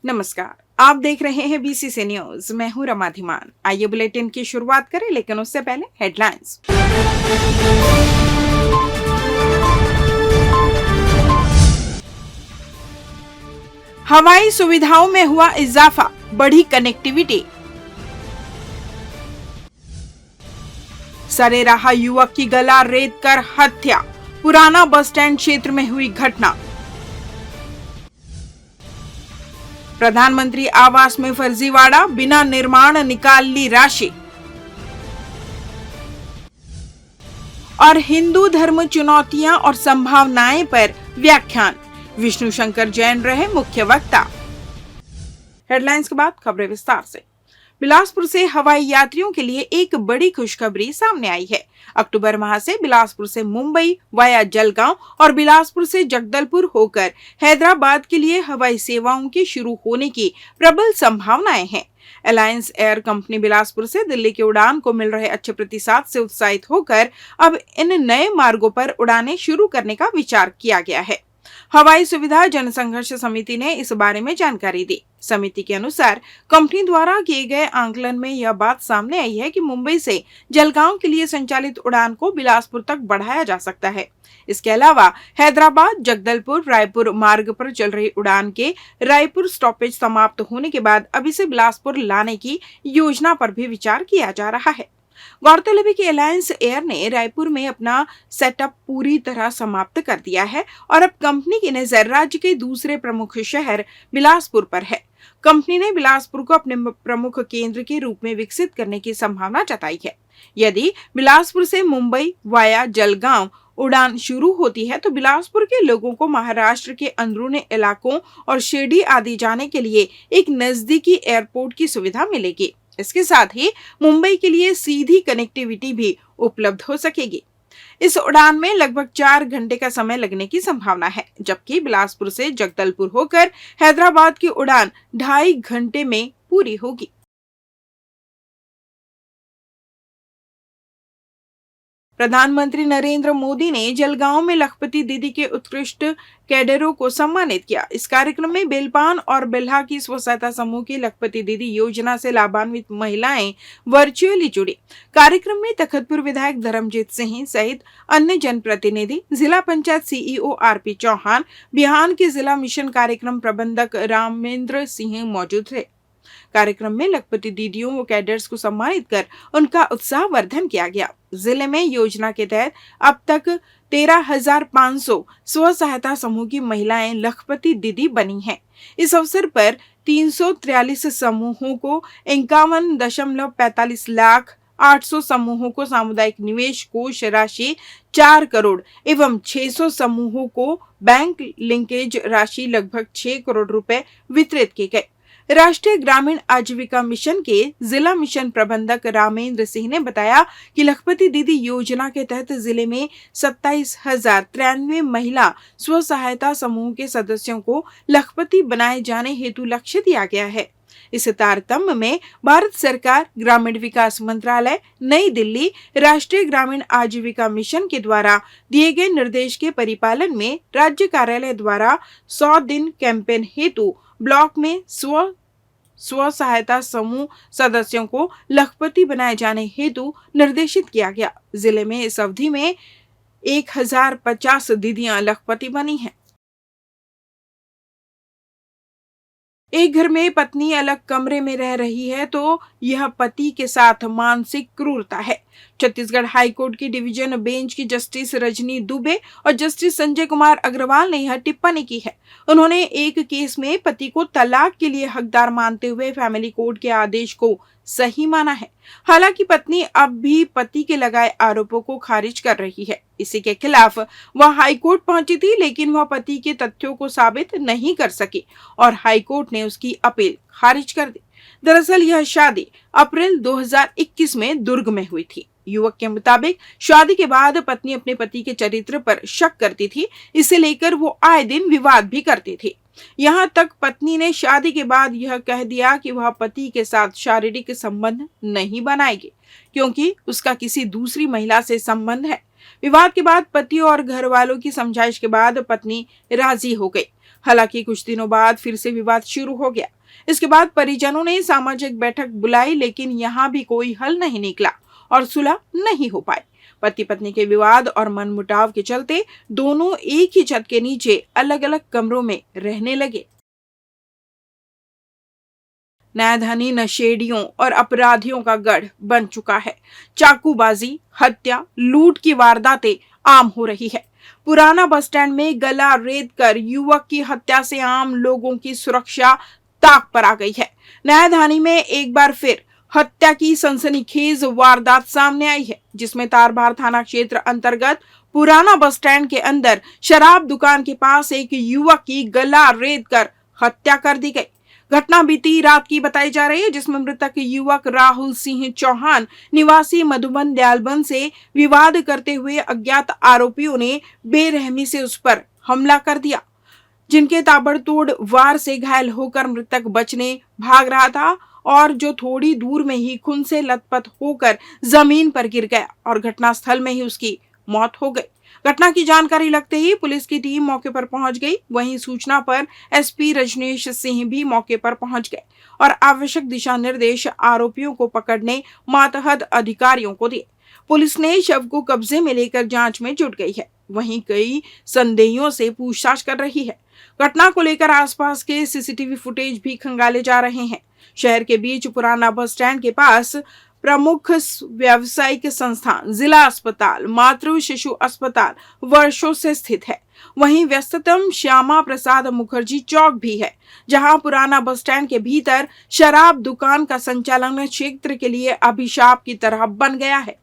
नमस्कार, आप देख रहे हैं बीसीसी न्यूज। मैं हूं रमा धीमान। आइए बुलेटिन की शुरुआत करें, लेकिन उससे पहले हेडलाइंस। हवाई सुविधाओं में हुआ इजाफा, बढ़ी कनेक्टिविटी। सरेराहा युवक की गला रेत कर हत्या, पुराना बस स्टैंड क्षेत्र में हुई घटना। प्रधानमंत्री आवास में फर्जीवाड़ा, बिना निर्माण निकाल ली राशि। और हिंदू धर्म चुनौतियां और संभावनाएं पर व्याख्यान, विष्णु शंकर जैन रहे मुख्य वक्ता। हेडलाइंस के बाद खबरें विस्तार से। बिलासपुर से हवाई यात्रियों के लिए एक बड़ी खुशखबरी सामने आई है। अक्टूबर माह से बिलासपुर से मुंबई वाया जलगांव और बिलासपुर से जगदलपुर होकर हैदराबाद के लिए हवाई सेवाओं के शुरू होने की प्रबल संभावनाएं हैं। अलायंस एयर कंपनी बिलासपुर से दिल्ली की उड़ान को मिल रहे अच्छे प्रतिसाद से उत्साहित होकर अब इन नए मार्गों पर उड़ानें शुरू करने का विचार किया गया है। हवाई सुविधा जनसंघर्ष समिति ने इस बारे में जानकारी दी। समिति के अनुसार कंपनी द्वारा किए गए आंकलन में यह बात सामने आई है कि मुंबई से जलगांव के लिए संचालित उड़ान को बिलासपुर तक बढ़ाया जा सकता है। इसके अलावा हैदराबाद जगदलपुर रायपुर मार्ग पर चल रही उड़ान के रायपुर स्टॉपेज समाप्त होने के बाद अब इसे बिलासपुर लाने की योजना पर भी विचार किया जा रहा है। गौरतलब है कि अलायंस एयर ने रायपुर में अपना सेटअप पूरी तरह समाप्त कर दिया है और अब कंपनी की नजर राज्य के दूसरे प्रमुख शहर बिलासपुर पर है। कंपनी ने बिलासपुर को अपने प्रमुख केंद्र के रूप में विकसित करने की संभावना जताई है। यदि बिलासपुर से मुंबई वाया जलगांव उड़ान शुरू होती है तो बिलासपुर के लोगों को महाराष्ट्र के अंदरूनी इलाकों और शिरडी आदि जाने के लिए एक नजदीकी एयरपोर्ट की सुविधा मिलेगी। इसके साथ ही मुंबई के लिए सीधी कनेक्टिविटी भी उपलब्ध हो सकेगी। इस उड़ान में लगभग 4 घंटे का समय लगने की संभावना है, जबकि बिलासपुर से जगदलपुर होकर हैदराबाद की उड़ान 2.5 घंटे में पूरी होगी। प्रधानमंत्री नरेंद्र मोदी ने जलगांव में लखपति दीदी के उत्कृष्ट कैडरों को सम्मानित किया। इस कार्यक्रम में बेलपान और बेल्हा की स्व सहायता समूह की लखपति दीदी योजना से लाभान्वित महिलाएं वर्चुअली जुड़ी। कार्यक्रम में तखतपुर विधायक धर्मजीत सिंह सहित अन्य जनप्रतिनिधि, जिला पंचायत सीईओ आरपी चौहान, बिहान के जिला मिशन कार्यक्रम प्रबंधक रामेंद्र सिंह मौजूद थे। कार्यक्रम में लखपति दीदियों व कैडर्स को सम्मानित कर उनका उत्साहवर्धन किया गया। जिले में योजना के तहत अब तक 13,500 स्व सहायता समूह की महिलाएं लखपति दीदी बनी हैं। इस अवसर पर 343 समूहों को 51.45 लाख, 800 समूहों को सामुदायिक निवेश कोष राशि 4 करोड़ एवं 600 समूहों को बैंक लिंकेज राशि लगभग 6 करोड़ रुपए वितरित किए गए। राष्ट्रीय ग्रामीण आजीविका मिशन के जिला मिशन प्रबंधक रामेंद्र सिंह ने बताया कि लखपति दीदी योजना के तहत जिले में 27,093 महिला स्व सहायता समूह के सदस्यों को लखपति बनाए जाने हेतु लक्ष्य दिया गया है। इस तारतम्य में भारत सरकार, ग्रामीण विकास मंत्रालय, नई दिल्ली, राष्ट्रीय ग्रामीण आजीविका मिशन के द्वारा दिए गए निर्देश के परिपालन में राज्य कार्यालय द्वारा 100 दिन कैंपेन हेतु ब्लॉक में स्व सहायता समूह सदस्यों को लखपति बनाए जाने हेतु निर्देशित किया गया। जिले में इस अवधि में 1050 दीदियां लखपति बनी हैं। एक घर में पत्नी अलग कमरे में रह रही है तो यह पति के साथ मानसिक क्रूरता है। छत्तीसगढ़ हाईकोर्ट की डिवीजन बेंच की जस्टिस रजनी दुबे और जस्टिस संजय कुमार अग्रवाल ने यह टिप्पणी की है। उन्होंने एक केस में पति को तलाक के लिए हकदार मानते हुए फैमिली कोर्ट के आदेश को सही माना है। हालांकि पत्नी अब भी पति के लगाए आरोपों को खारिज कर रही है। इसी के खिलाफ वह हाईकोर्ट पहुंची थी, लेकिन वह पति के तथ्यों को साबित नहीं कर सकी और हाईकोर्ट ने उसकी अपील खारिज कर दी। दरअसल यह शादी अप्रैल 2021 में दुर्ग में हुई थी। युवक के मुताबिक शादी के बाद पत्नी अपने पति के चरित्र पर शक करती थी। इसे लेकर वो आए दिन विवाद भी करती थी। यहाँ तक पत्नी ने शादी के बाद यह कह दिया कि वह पति के साथ शारीरिक संबंध नहीं बनाएगी क्योंकि उसका किसी दूसरी महिला से संबंध है। विवाद के बाद पति और घर वालों की समझाइश के बाद पत्नी राजी हो गई। हालांकि कुछ दिनों बाद फिर से विवाद शुरू हो गया। इसके बाद परिजनों ने सामाजिक बैठक बुलाई, लेकिन यहाँ भी कोई हल नहीं निकला और सुलह नहीं हो पाई। पति पत्नी के विवाद और मनमुटाव के चलते दोनों एक ही छत के नीचे अलग अलग कमरों में रहने लगे। न्यायधानी नशेड़ियों और अपराधियों का गढ़ बन चुका है। चाकूबाजी, हत्या, लूट की वारदातें आम हो रही है। पुराना बस स्टैंड में गला रेत कर युवक की हत्या से आम लोगों की सुरक्षा ताक पर आ गई है। न्यायधानी में एक बार फिर हत्या की सनसनीखेज वारदात सामने आई है, जिसमें तारबार थाना क्षेत्र अंतर्गत पुराना बस स्टैंड के अंदर शराब दुकान के पास एक युवक की गला रेत कर हत्या कर दी गई। घटना बीती रात की बताई जा रही है, जिसमें मृतक युवक राहुल सिंह चौहान निवासी मधुबन दयालबन से विवाद करते हुए अज्ञात आरोपियों ने बेरहमी से उस पर हमला कर दिया, जिनके ताबड़तोड़ वार से घायल होकर मृतक बचने भाग रहा था और जो थोड़ी दूर में ही खून से लथपथ होकर जमीन पर गिर गया और घटनास्थल में ही उसकी मौत हो गई। घटना की जानकारी लगते ही पुलिस की टीम मौके पर पहुंच गई। वहीं सूचना पर एसपी रजनीश सिंह भी मौके पर पहुंच गए और आवश्यक दिशा निर्देश आरोपियों को पकड़ने मातहत अधिकारियों को दिए। पुलिस ने शव को कब्जे में लेकर जांच में जुट गई है। वहीं कई संदेहियों से पूछताछ कर रही है। घटना को लेकर आसपास के सीसीटीवी फुटेज भी खंगाले जा रहे हैं। शहर के बीच पुराना बस स्टैंड के पास प्रमुख व्यावसायिक संस्थान, जिला अस्पताल, मातृ शिशु अस्पताल वर्षों से स्थित है। वहीं व्यस्ततम श्यामा प्रसाद मुखर्जी चौक भी है, जहां पुराना बस स्टैंड के भीतर शराब दुकान का संचालन क्षेत्र के लिए अभिशाप की तरह बन गया है।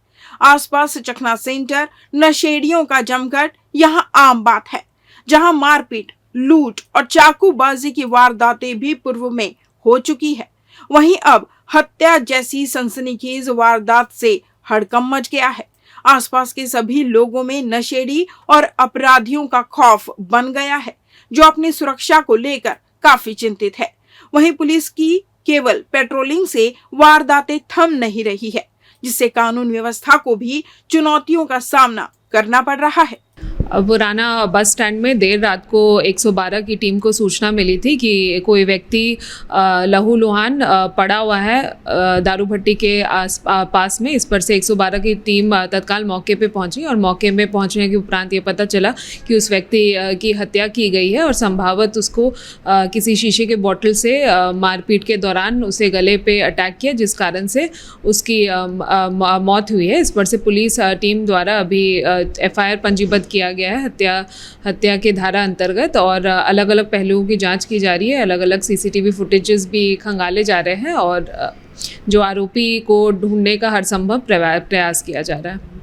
आसपास चखना सेंटर, नशेड़ियों का जमघट यहां आम बात है, जहां मारपीट, लूट और चाकूबाजी की वारदातें भी पूर्व में हो चुकी है। वहीं अब हत्या जैसी सनसनीखेज वारदात से हड़कंप मच गया है। आसपास के सभी लोगों में नशेड़ी और अपराधियों का खौफ बन गया है, जो अपनी सुरक्षा को लेकर काफी चिंतित है। वहीं पुलिस की केवल पेट्रोलिंग से वारदातें थम नहीं रही है, जिससे कानून व्यवस्था को भी चुनौतियों का सामना करना पड़ रहा है। पुराना बस स्टैंड में देर रात को 112 की टीम को सूचना मिली थी कि कोई व्यक्ति लहूलुहान पड़ा हुआ है दारू भट्टी के पास में। इस पर से 112 की टीम तत्काल मौके पे पहुंची और मौके में पहुंचने के उपरांत ये पता चला कि उस व्यक्ति की हत्या की गई है और संभवतः उसको किसी शीशे के बोतल से मारपीट के दौरान उसे गले पे अटैक किया, जिस कारण से उसकी मौत हुई है। इस पर से पुलिस टीम द्वारा अभी FIR पंजीबद्ध किया गया है हत्या के धारा अंतर्गत और अलग अलग पहलुओं की जांच की जा रही है। अलग अलग CCTV फुटेजेस भी खंगाले जा रहे हैं और जो आरोपी को ढूंढने का हर संभव प्रयास किया जा रहा है।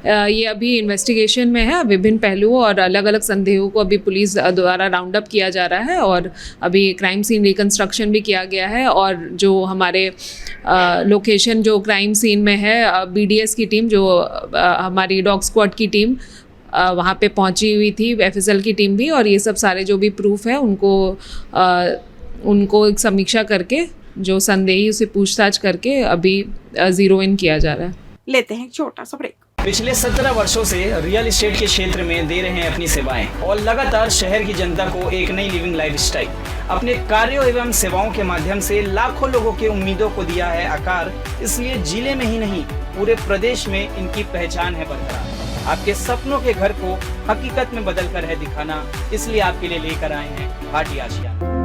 ये अभी इन्वेस्टिगेशन में है। विभिन्न पहलुओं और अलग अलग संदेहों को अभी पुलिस द्वारा राउंड अप किया जा रहा है और अभी क्राइम सीन रिकंस्ट्रक्शन भी किया गया है और जो हमारे लोकेशन जो क्राइम सीन में है BDS की टीम, जो हमारी डॉग स्क्वाड की टीम वहाँ पे पहुँची हुई थी, FSL की टीम भी, और ये सब सारे जो भी प्रूफ है उनको एक समीक्षा करके जो संदेही उसे पूछताछ करके अभी ज़ीरो इन किया जा रहा है। लेते हैं एक छोटा सा ब्रेक। पिछले 17 वर्षों से रियल एस्टेट के क्षेत्र में दे रहे हैं अपनी सेवाएं और लगातार शहर की जनता को एक नई लिविंग लाइफस्टाइल। अपने कार्यों एवं सेवाओं के माध्यम से लाखों लोगों की उम्मीदों को दिया है आकार। इसलिए जिले में ही नहीं पूरे प्रदेश में इनकी पहचान है बरकरार। आपके सपनों के घर को हकीकत में बदल कर है दिखाना, इसलिए आपके लिए लेकर आए हैं भाटी आशियाना।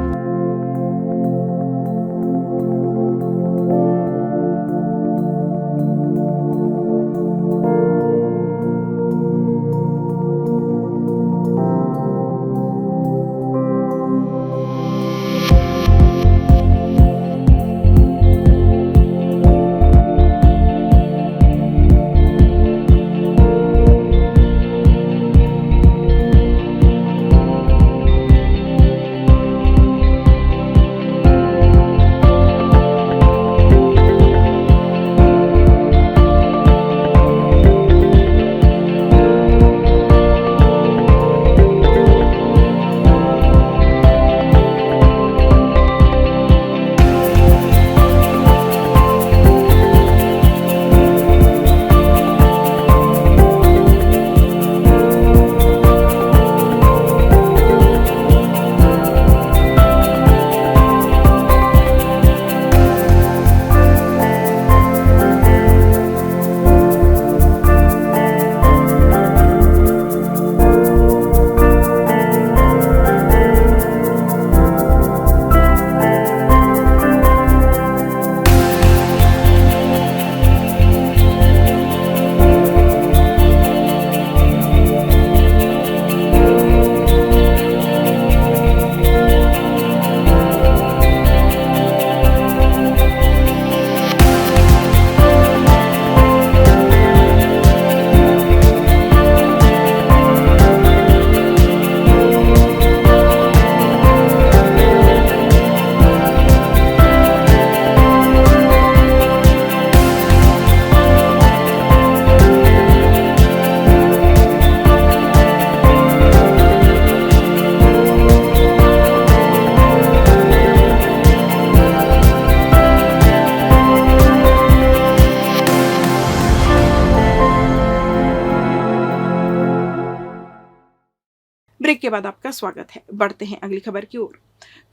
ब्रेक के बाद आपका स्वागत है। बढ़ते हैं अगली खबर की ओर।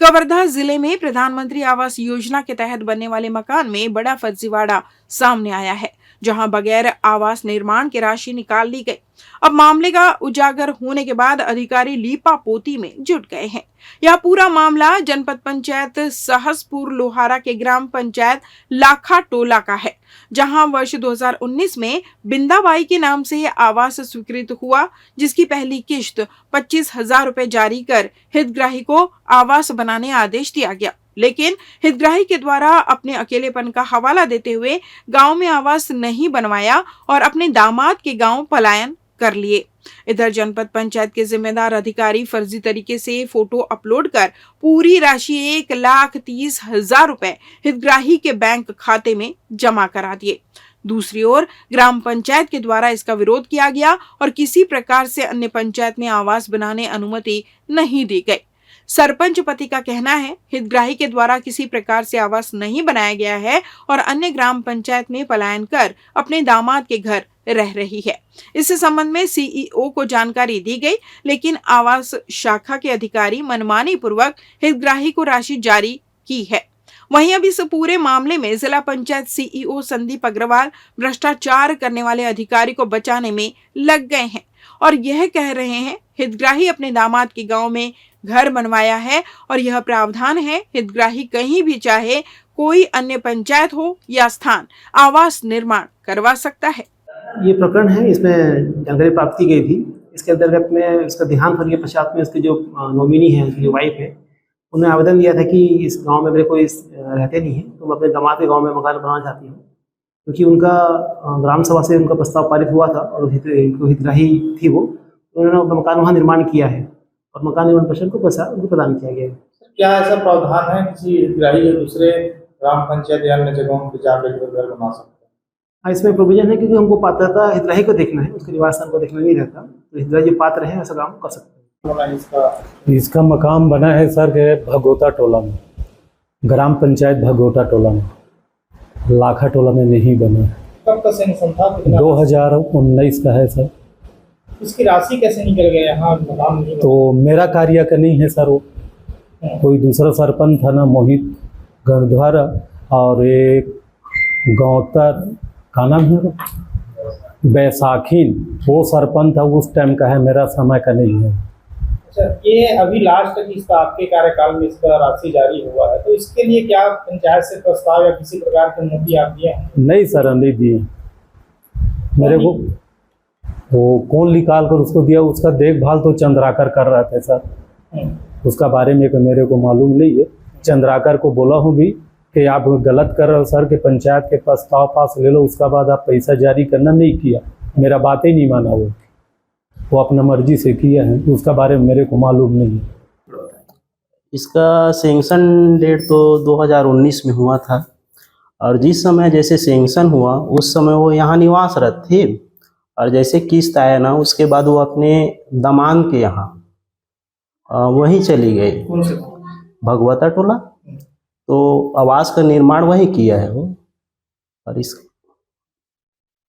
कवर्धा जिले में प्रधानमंत्री आवास योजना के तहत बनने वाले मकान में बड़ा फर्जीवाड़ा सामने आया है, जहां बगैर आवास निर्माण की राशि निकाल ली गई। अब मामले का उजागर होने के बाद अधिकारी लीपा पोती में जुट गए हैं। यह पूरा मामला जनपद पंचायत सहसपुर लोहारा के ग्राम पंचायत लाखा टोला का है, जहां वर्ष 2019 में बिंदाबाई के नाम से आवास स्वीकृत हुआ, जिसकी पहली किश्त 25,000 रुपए जारी कर हितग्राही को आवास बनाने आदेश दिया गया। लेकिन हितग्राही के द्वारा अपने अकेलेपन का हवाला देते हुए गांव में आवास नहीं बनवाया और अपने दामाद के गांव पलायन कर लिए। इधर जनपद पंचायत के जिम्मेदार अधिकारी फर्जी तरीके से फोटो अपलोड कर पूरी राशि 1,30,000 रुपए हितग्राही के बैंक खाते में जमा करा दिए। दूसरी ओर ग्राम पंचायत के द्वारा इसका विरोध किया गया और किसी प्रकार से अन्य पंचायत में आवास बनाने अनुमति नहीं दी गई। सरपंच पति का कहना है, हितग्राही के द्वारा किसी प्रकार से आवास नहीं बनाया गया है और अन्य ग्राम पंचायत में पलायन कर अपने दामाद के घर रह रही है। इस संबंध में सीईओ को जानकारी दी गई, लेकिन आवास शाखा के अधिकारी मनमानी पूर्वक हितग्राही को राशि जारी की है। वहीं अब इस पूरे मामले में जिला पंचायत सीईओ संदीप अग्रवाल भ्रष्टाचार करने वाले अधिकारी को बचाने में लग गए हैं और यह कह रहे हैं, हितग्राही अपने दामाद के गांव में घर बनवाया है और यह प्रावधान है, हितग्राही कहीं भी चाहे कोई अन्य पंचायत हो या स्थान आवास निर्माण करवा सकता है। ये प्रकरण है, इसमें जानकारी प्राप्त की गई थी। इसके अंतर्गत में इसका ध्यान करने के पश्चात में इसके जो नॉमिनी है, उसकी जो वाइफ है, उन्होंने आवेदन दिया था कि इस गांव में मेरे कोई रहते नहीं है, तो मैं अपने दामाद के गांव में मकान बनाना चाहती हूँ, क्योंकि उनका ग्राम सभा से उनका प्रस्ताव पारित हुआ था और हितग्राही थी वो, उन्होंने अपना मकान वहाँ निर्माण किया है और मकान निर्माण परिषद को पैसा उनको प्रदान किया गया है। क्या ऐसा प्रावधान है किसी हितग्राही या दूसरे ग्राम पंचायत या अन्य जगहों पर जाकर घर बना सकते हैं? हाँ, इसमें प्रोविजन है, क्योंकि हमको पात्रता हितग्राही को देखना है, उसके निवास स्थान को देखना नहीं रहता, तो हितग्राही जो पात्र है ऐसा काम कर सकते हैं। इसका मकान बना है सर के भगोता टोला में, ग्राम पंचायत भगोता टोला में, लाखा टोला में नहीं बना है। कब का सैंक्शन था? 2019 का है सर। इसकी राशि कैसे निकल गया यहाँ मकान नहीं? तो मेरा कार्य का नहीं है सर, वो कोई दूसरा सरपंच था ना, मोहित गणधर, और एक गौतर का नाम है बैसाखीन, वो सरपंच था उस टाइम का है, मेरा समय का नहीं है। अच्छा, ये अभी लास्ट किस्त आपके कार्यकाल में इसका राशि जारी हुआ है, तो इसके लिए क्या पंचायत से प्रस्ताव या किसी प्रकार की अनुमति आप दिए हैं? नहीं सर, नहीं दिए मेरे को। वो कौन निकाल कर उसको दिया, उसका देखभाल तो चंद्राकर कर रहा था सर, उसका बारे में मेरे को मालूम नहीं है। चंद्राकर को बोला हूँ भी कि आप गलत कर रहे हो सर, कि पंचायत के प्रस्ताव पास ले लो, उसका बाद आप पैसा जारी करना, नहीं किया, मेरा बात ही नहीं माना। वो अपना मर्जी से किया है, उसका बारे में मेरे को मालूम नहीं है। इसका सेंक्शन डेट तो 2019 में हुआ था और जिस समय जैसे सेंक्शन हुआ उस समय वो यहाँ निवासरत थे और जैसे किस्त आया ना उसके बाद वो अपने दामाद के यहाँ वहीं चली गई, भगवता टोला, तो आवास का निर्माण वहीं किया है वो। और इस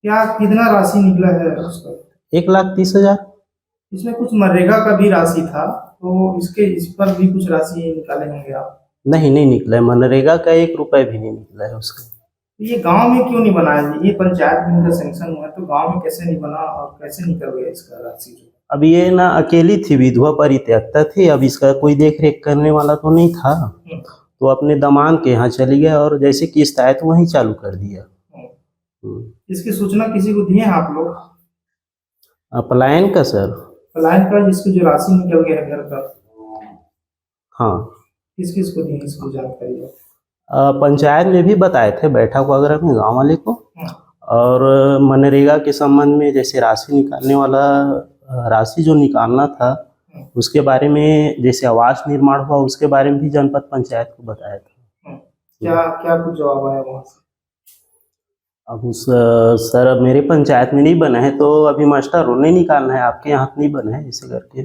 क्या कितना राशि निकला है उसका? 1,30,000। इसमें कुछ मनरेगा का भी राशि था, तो इस पर भी कुछ राशि निकाले होंगे आप? नहीं निकला है, मनरेगा का 1 रुपए भी नहीं निकला है उसका। ये गांव में क्यों नहीं बनाया? ये पंचायत में इनका सैंक्शन हुआ तो गांव में कैसे नहीं बना और कैसे निकल गया इसका राशि? अब ये ना अकेली थी, विधवा परित्यक्ता थी, अब इसका कोई देख रेख करने वाला तो नहीं था, तो अपने दामाद के यहाँ चली गया और जैसे किस्त आया तो वहीं चालू कर दिया। इसकी सूचना किसी को दिए हैं आप लोग? पलायन का सर? पलायन का जिसकी जो राशि निकल गया है घर का? हाँ। किस को दी इसको जानकारी? पंचायत में भी बताए थे, बैठक वगैरह में गांव वाले को, और मनरेगा के संबंध में जैसे राशि निकालने वाला, राशि जो निकालना था उसके बारे में, जैसे आवास निर्माण हुआ उसके बारे में भी जनपद पंचायत को बताया था। क्या कुछ जवाब आया वहाँ से? अब उस सर अब मेरे पंचायत में नहीं बना है तो अभी मास्टर रोने निकालना है, आपके यहाँ नहीं बना है, इसे करके।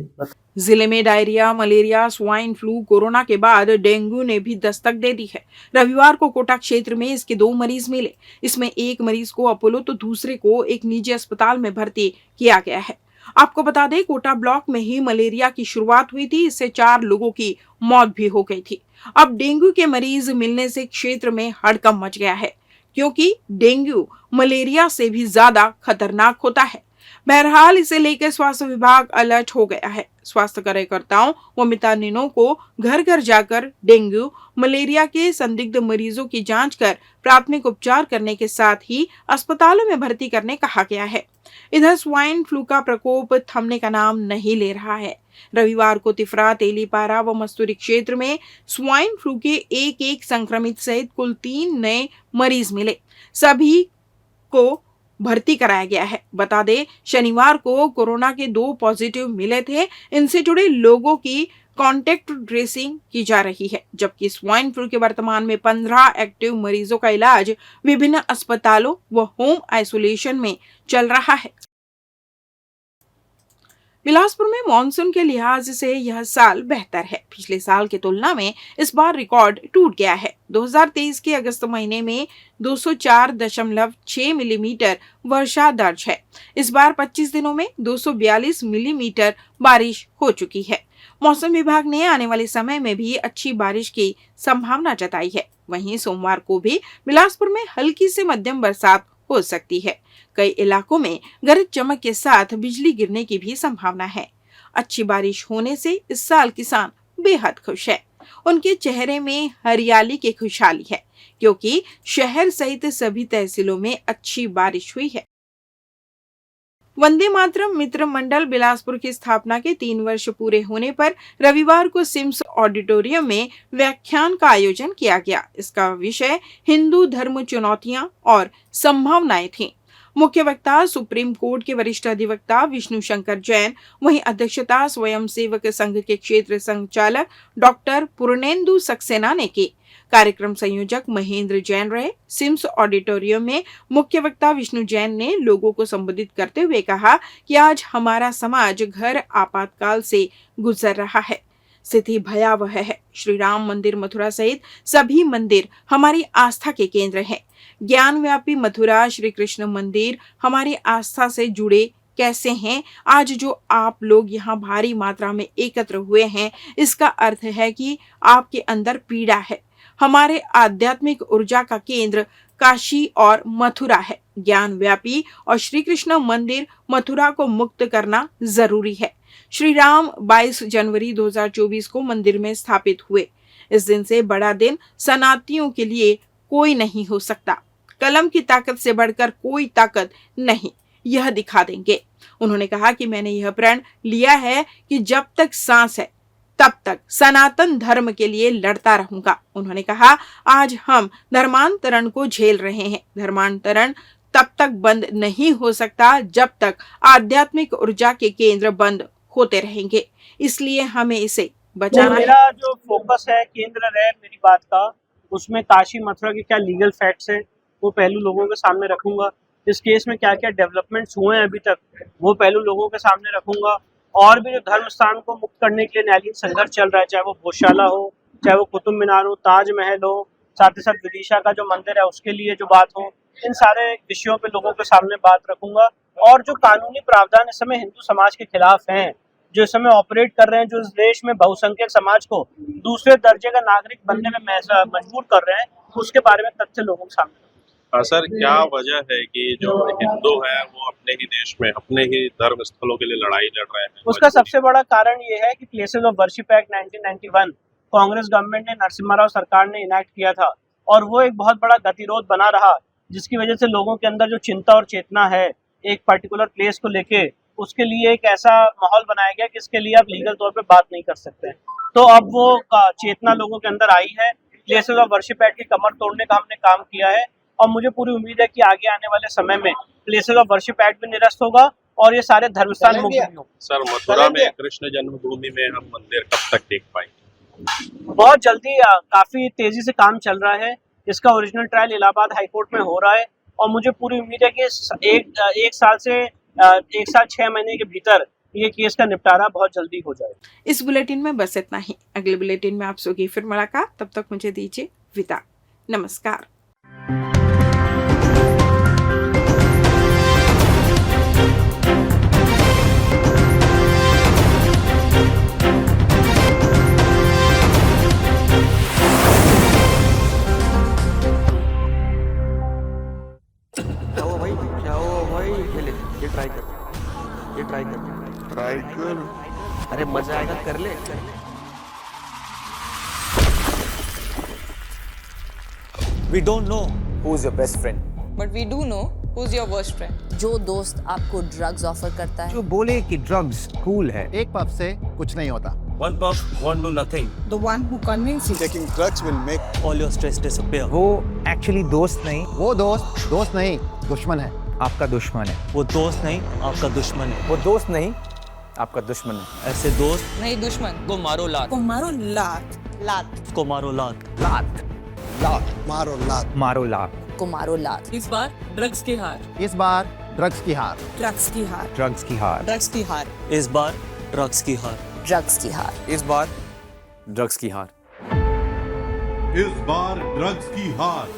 जिले में diarrhoea, malaria, swine flu, corona के बाद डेंगू ने भी दस्तक दे दी है। रविवार को कोटा क्षेत्र में इसके 2 मरीज मिले। इसमें एक मरीज को अपोलो तो दूसरे को एक निजी अस्पताल में भर्ती किया गया है। आपको बता दें, कोटा ब्लॉक में ही मलेरिया की शुरुआत हुई थी। इससे 4 लोगों की मौत भी हो गई थी। अब डेंगू के मरीज मिलने से क्षेत्र में हड़कंप मच गया है, क्योंकि डेंगू मलेरिया से भी ज्यादा खतरनाक होता है। बहरहाल इसे लेकर स्वास्थ्य विभाग अलर्ट हो गया है। स्वास्थ्य कार्यकर्ताओं व मितानिनों को घर घर जाकर डेंगू मलेरिया के संदिग्ध मरीजों की जांच कर प्राथमिक उपचार करने के साथ ही अस्पतालों में भर्ती करने कहा गया है। इधर स्वाइन फ्लू का प्रकोप थमने का नाम नहीं ले रहा है। रविवार को तिफरा, तेलीपारा व मस्तूरी क्षेत्र में स्वाइन फ्लू के एक संक्रमित सहित कुल 3 नए मरीज मिले। सभी को भर्ती कराया गया है। बता दें, शनिवार को कोरोना के 2 पॉजिटिव मिले थे। इनसे जुड़े लोगों की कॉन्टेक्ट ट्रेसिंग की जा रही है, जबकि स्वाइन फ्लू के वर्तमान में 15 एक्टिव मरीजों का इलाज विभिन्न अस्पतालों व होम आइसोलेशन में चल रहा है। बिलासपुर में मानसून के लिहाज से यह साल बेहतर है। पिछले साल की तुलना में इस बार रिकॉर्ड टूट गया है। 2023 के अगस्त महीने में 204.6 मिलीमीटर वर्षा दर्ज है। इस बार 25 दिनों में 242 मिलीमीटर बारिश हो चुकी है। मौसम विभाग ने आने वाले समय में भी अच्छी बारिश की संभावना जताई है। वहीं सोमवार को भी बिलासपुर में हल्की से मध्यम बरसात हो सकती है। कई इलाकों में गरज चमक के साथ बिजली गिरने की भी संभावना है। अच्छी बारिश होने से इस साल किसान बेहद खुश है। उनके चेहरे में हरियाली की खुशहाली है, क्योंकि शहर सहित सभी तहसीलों में अच्छी बारिश हुई है। वंदे मातरम मित्र मंडल बिलासपुर की स्थापना के 3 वर्ष पूरे होने पर रविवार को सिम्स ऑडिटोरियम में व्याख्यान का आयोजन किया गया। इसका विषय हिंदू धर्म चुनौतियां और संभावनाएं थी। मुख्य वक्ता सुप्रीम कोर्ट के वरिष्ठ अधिवक्ता विष्णु शंकर जैन, वहीं अध्यक्षता स्वयंसेवक संघ के क्षेत्र संचालक डॉक्टर पूर्णेंदु सक्सेना ने की। कार्यक्रम संयोजक महेंद्र जैन रहे। सिम्स ऑडिटोरियम में मुख्य वक्ता विष्णु जैन ने लोगों को संबोधित करते हुए कहा कि आज हमारा समाज घर आपातकाल से गुजर रहा है। स्थिति भयावह है। श्री राम मंदिर मथुरा सहित सभी मंदिर हमारी आस्था के केंद्र हैं। ज्ञानव्यापी मथुरा श्री कृष्ण मंदिर हमारी आस्था से जुड़े कैसे हैं? आज जो आप लोग यहाँ भारी मात्रा में एकत्र हुए हैं, इसका अर्थ है कि आपके अंदर पीड़ा है। हमारे आध्यात्मिक ऊर्जा का केंद्र काशी और मथुरा है। ज्ञानव्यापी और श्री कृष्ण मंदिर मथुरा को मुक्त करना जरूरी है। श्री राम 22 जनवरी 2024 को मंदिर में स्थापित हुए। इस दिन से बड़ा दिन सनातनियों के लिए कोई नहीं हो सकता। कलम की ताकत से बढ़कर कोई ताकत नहीं, यह दिखा देंगे। उन्होंने कहा कि मैंने यह प्रण लिया है कि जब तक सांस है तब तक सनातन धर्म के लिए लड़ता रहूंगा। उन्होंने कहा, आज हम धर्मांतरण को झेल रहे हैं। धर्मांतरण तब तक बंद नहीं हो सकता जब तक आध्यात्मिक ऊर्जा के केंद्र बंद होते रहेंगे। इसलिए हमें इसे बचाना है। मेरा जो फोकस है, केंद्र है मेरी बात का, उसमें काशी मथुरा के क्या लीगल फैक्ट्स है वो पहलू लोगों के सामने रखूंगा। इस केस में क्या क्या डेवलपमेंट्स हुए हैं अभी तक वो पहलू लोगों के सामने रखूंगा। और भी जो धर्म स्थान को मुक्त करने के लिए न्यायालयीन संघर्ष चल रहा है, चाहे वो भोजशाला हो, चाहे वो कुतुब मीनार हो, ताजमहल हो, साथ ही साथ विदिशा का जो मंदिर है उसके लिए जो बात हो, इन सारे विषयों पे लोगों के सामने बात रखूंगा। और जो कानूनी प्रावधान इस समय हिंदू समाज के खिलाफ हैं, जो इस समय ऑपरेट कर रहे हैं, जो इस देश में बहुसंख्यक समाज को दूसरे दर्जे का नागरिक बनने में मजबूर कर रहे हैं, उसके बारे में तथ्य लोगों के सामने। सर, क्या वजह है कि जो हिंदू है वो अपने ही देश में अपने ही धर्म स्थलों के लिए लड़ाई लड़ रहे हैं? उसका सबसे बड़ा कारण ये है कि places of worship act 1991 Congress government ने, नरसिम्हा राव सरकार ने इनैक्ट किया था, और वो एक बहुत बड़ा गतिरोध बना रहा, जिसकी वजह से लोगों के अंदर जो चिंता और चेतना है एक पर्टिकुलर प्लेस को लेके, उसके लिए एक ऐसा माहौल बनाया गया कि इसके लिए आप लीगल तौर पे बात नहीं कर सकते। तो अब वो चेतना लोगों के अंदर आई है। प्लेसेस ऑफ वर्शिप एक्ट की कमर तोड़ने का हमने काम किया है, और मुझे पूरी उम्मीद है कि आगे आने वाले समय में प्लेसेस ऑफ वर्शिप एक्ट भी निरस्त होगा और ये सारे धर्मस्थान मुक्त भी होंगे। सर, मथुरा में कृष्ण जन्मभूमि में हम मंदिर कब तक देख पाएंगे? बहुत जल्दी, काफी तेजी से काम चल रहा है। इसका ओरिजिनल ट्रायल इलाहाबाद हाईकोर्ट में हो रहा है, और मुझे पूरी उम्मीद है कि एक साल 6 महीने के भीतर ये केस का निपटारा बहुत जल्दी हो जाए। इस बुलेटिन में बस इतना ही। अगले बुलेटिन में आप सबकी फिर मुलाकात। तब तक मुझे दीजिए विदा। नमस्कार। ले We don't know who's your best friend. But we do know who's your worst friend. जो दोस्त आपको ड्रग्स ऑफर करता है, जो बोले कि ड्रग्स कूल है। एक पफ से कुछ नहीं होता। One puff won't do nothing. The one who convinces you. Taking drugs will make All your stress disappear. वो एक्चुअली दोस्त नहीं, वो दोस्त नहीं, दुश्मन है। आपका दुश्मन है। वो दोस्त नहीं, आपका दुश्मन है। वो दोस्त नहीं, आपका दुश्मन है। ऐसे दोस्त नहीं दुश्मन को मारो लात। को मारो लात लात को मारो लात। लात मारो लात। मारो लात। को मारो लात। इस बार ड्रग्स की हार इस बार ड्रग्स की हार। ड्रग्स की हार ड्रग्स की हार। ड्रग्स की हार इस बार ड्रग्स की हार। ड्रग्स की हार। इस बार ड्रग्स की हार। इस बार ड्रग्स की हार।